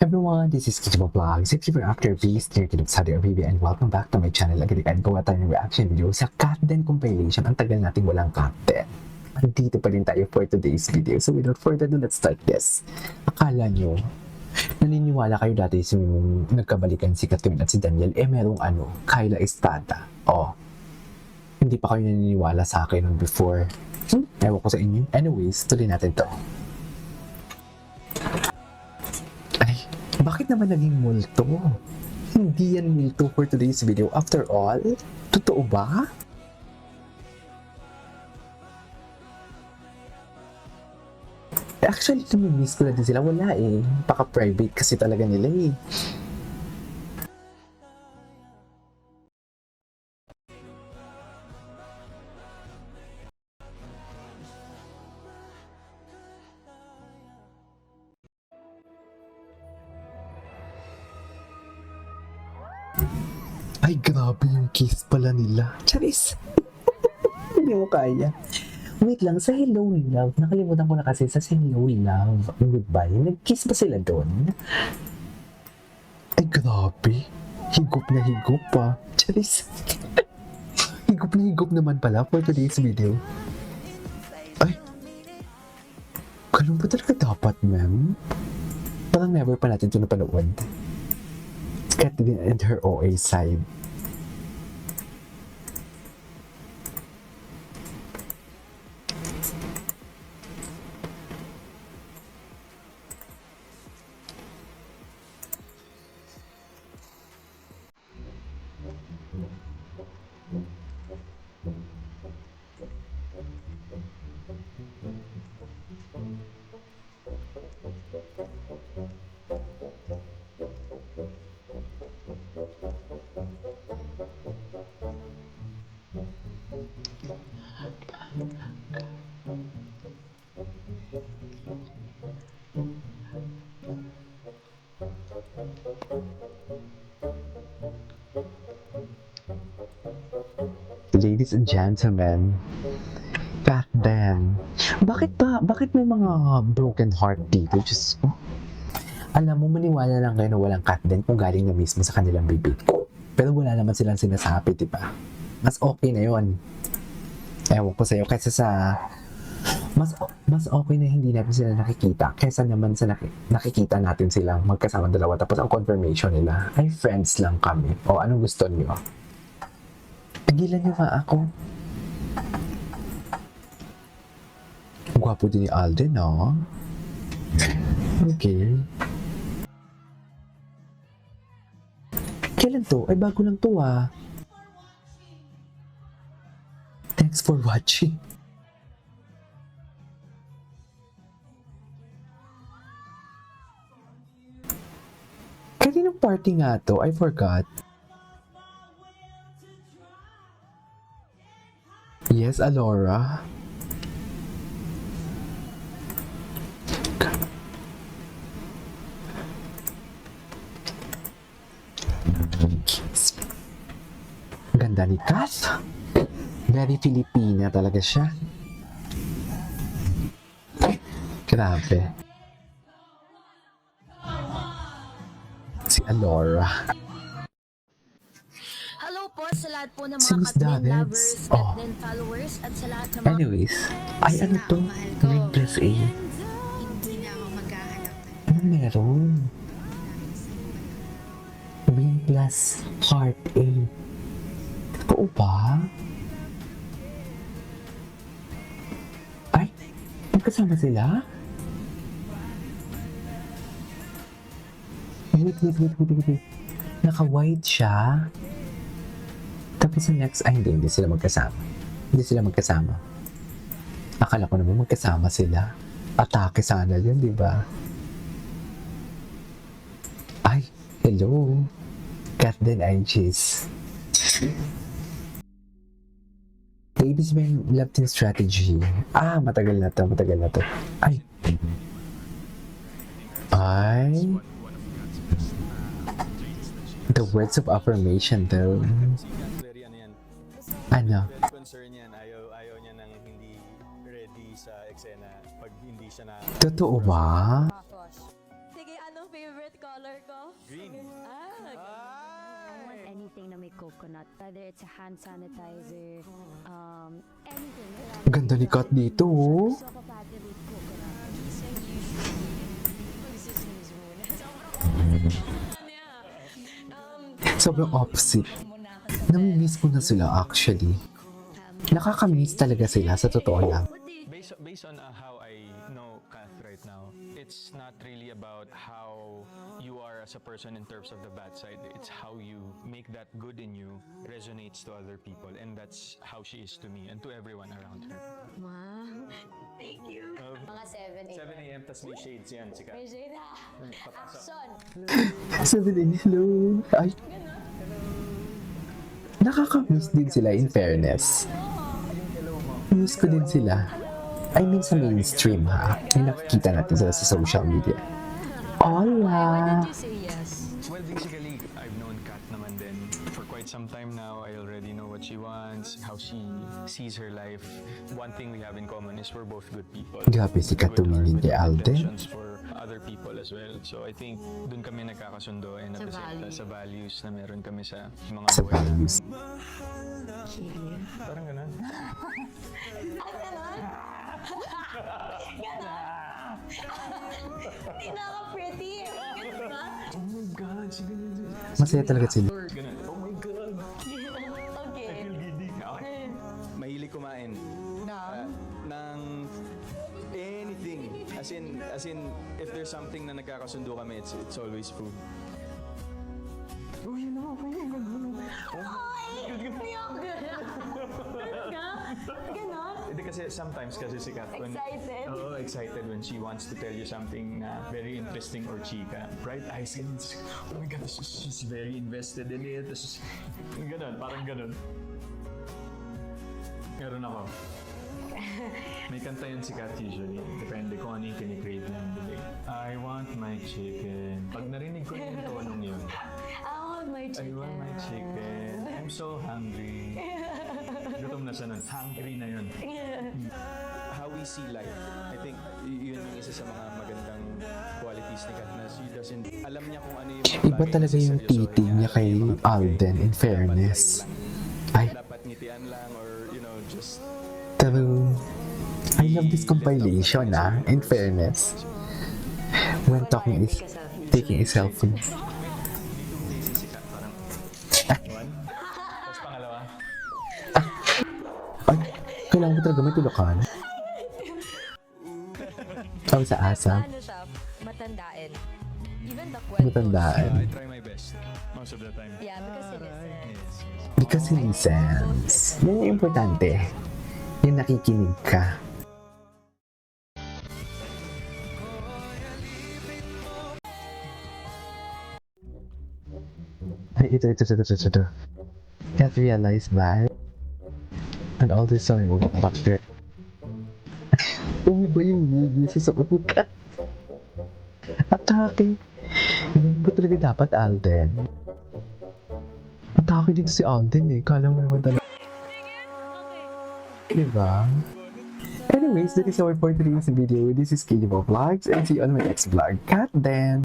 everyone, this is Kichibo Vlogs. If you're after peace, near to Saudi Arabia, and welcome back to my channel. Agad-agad gawa tayo ng reaction video sa Katden compilation. Ang tagal nating walang Katden. Andito pa rin tayo for today's video. So without further ado, let's start this. Akala nyo, naniniwala kayo dati yung nagkabalikan si Katrin at si Daniel, merong Kyla Estrada. Hindi pa kayo naniniwala sa akin nung before. Ewan ko sa inyo. Anyways, tuloy natin to. Bakit naman naging multo? Hindi yan multo for today's video. After all, totoo ba? Actually, namimiss ko na din sila. Wala Paka-private kasi talaga nila Ay, grabe yung kiss pala nila. Charis! Hindi mo kaya. Wait lang, sa Hello Love, nakalimutan ko na kasi sa Hello Love, goodbye, nag-kiss ba sila doon? Ay, grabe. Higop na higop pa. Charis! Higop na higop naman pala for today's video. Ay! Ganun ba talaga dapat, ma'am? Parang never pa natin ito napanood. Katrin and her OA side. Ladies and gentlemen, Katden. Bakit may mga broken heart dito? Diyos ko. Alam mo, maniwala lang kayo na walang Katden kung galing na mismo sa kanilang bibig. Pero wala naman silang sinasabi, diba? Mas okay na yon. Ewan ko sa'yo, kaysa sa... Mas okay na hindi natin sila nakikita kaysa naman sa nakikita natin silang magkasama dalawa tapos ang confirmation nila ay friends lang kami. O anong gusto niyo? Pagilan niyo nga ako. Gwapo din ni Alden, no? Okay. Kailan to? Ay, bago lang to, Thanks for watching. Kaninong party nga to? I forgot. Yes, Alora. Ganda ni Kat. Very Filipina talaga siya. Grabe. Si Alora. Hello po sa lahat po ng Si mga Miss Katrin Davids. lovers, Katrin followers, at sa lahat ng mga... Anyways, ay ano to? Ring plus A. Hindi na ako maghahanap ng Ano meron? Ring plus heart A. Totoo ba? Ay, magkasama sila? Wait. Naka-white siya. Tapos sa next, hindi sila magkasama. Hindi sila magkasama. Akala ko naman magkasama sila. Atake sana yun, di ba? Ay, hello. Katden IGs. Baby's Man Love Team Strategy. Matagal na to. Ay. The words of affirmation though. Ano? Concern yan, ayaw niya nang hindi ready sa eksena pag hindi siya na... Totoo ba? Sige, anong favorite color ko? Green. I want anything na may coconut. Whether it's a hand sanitizer, anything. Ganda ni Kat dito, oh. Gusto ko pati with coconut. Sobrang opposite. Namimiss ko na sila actually. Nakakamiss talaga sila sa totoo lang. Based on how I know Kath right now, it's not really about how you are as a person in terms of the bad side. It's how you make that good in you resonates to other people, and that's how she is to me and to everyone around her. Wow. Thank you. Mga 7, 8. 7 a.m. tas may shades yan, si Kath. May shade na. Action! Sabi din, hello. Ay. Nakakamiss din sila in fairness. Miss ko din sila. I mean sa mainstream ha. Ay nakikita natin sila sa social media. Hola! You say yes. Well, basically, I've known Kat naman din for quite some time now. I already know what she wants, how she sees her life. One thing we have in common is we're both good people. Grabe si Kat Good heart, tumingin with kay good Alden. intentions for other people as well. So I think dun kami nagkakasundo and at the same time, sa values na meron kami sa mga Sa buhay. values. Parang ganun. Hindi na ako pretty. Diba? Oh my God, sige. Masaya talaga sila. Ganun. Oh my God. Okay. Okay. Mahilig kumain. Ng anything. As in, if there's something na nagkakasundo kami, it's always food. Ganon? Hindi kasi sometimes kasi si Kat when Excited? Oo, excited when she wants to tell you something na very interesting or chika. Bright eyes and oh my God, she's very invested in it. Ganon, parang ganon. Meron ako. May kanta yun si Kat usually. Depende kung ano yung kinikrave niya yung bili. I want my chicken. Pag narinig ko yung tonong yun, I want my I chicken. want my chicken. I'm so hungry. Gutom na siya nun. Hungry na yun. How we see life. I think yun yung isa sa mga magandang qualities ni Kat na she doesn't, alam niya kung ano yung mga Iba bagay talaga na yung seryosohin titi niya kay mga bagay Alden, in dapat fairness. light lang. Ay, Dapat ngitian lang or just true. I love this compilation in fairness. When taking a selfie. si Kat parang one. Tapos pangalawa. Ay, kailangan mo talaga may tulakan. Oh, sa asa. Ano siya? Matandain. Even the kwento. Matandaan. I try my best most of the time. Yeah, because he listens. Yes. Because he listens. Yan yung importante. Yung nakikinig ka. Ay, ito. Can't realize that. And all this song will back there. Uwi ba yung gigi sa uka? Atake. Hindi ba talaga dapat Alden? Atake dito si Alden eh. Kala mo naman talaga. Diba? Anyways, that is our for today's video. This is Kijibo Vlogs and see you on my next vlog. Cut then!